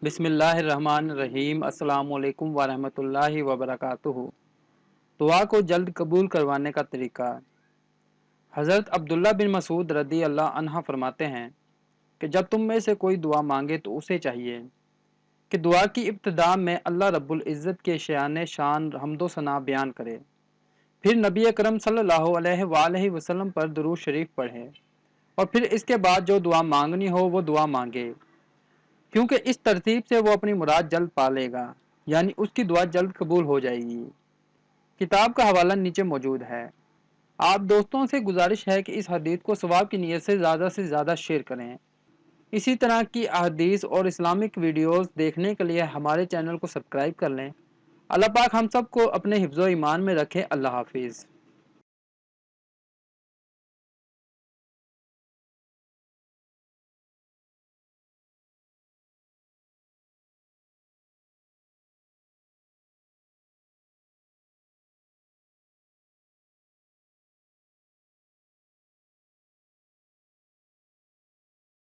بسم اللہ الرحمن الرحیم۔ السلام علیکم ورحمۃ اللہ وبرکاتہ۔ دعا کو جلد قبول کروانے کا طریقہ۔ حضرت عبداللہ بن مسعود رضی اللہ عنہ فرماتے ہیں کہ جب تم میں سے کوئی دعا مانگے تو اسے چاہیے کہ دعا کی ابتدا میں اللہ رب العزت کے شان حمد و ثنا بیان کرے، پھر نبی اکرم صلی اللہ علیہ وآلہ وسلم پر درود شریف پڑھے اور پھر اس کے بعد جو دعا مانگنی ہو وہ دعا مانگے، کیونکہ اس ترتیب سے وہ اپنی مراد جلد پا لے گا، یعنی اس کی دعا جلد قبول ہو جائے گی۔ کتاب کا حوالہ نیچے موجود ہے۔ آپ دوستوں سے گزارش ہے کہ اس حدیث کو ثواب کی نیت سے زیادہ شیئر کریں۔ اسی طرح کی احادیث اور اسلامک ویڈیوز دیکھنے کے لیے ہمارے چینل کو سبسکرائب کر لیں۔ اللہ پاک ہم سب کو اپنے حفظ و ایمان میں رکھے۔ اللہ حافظ۔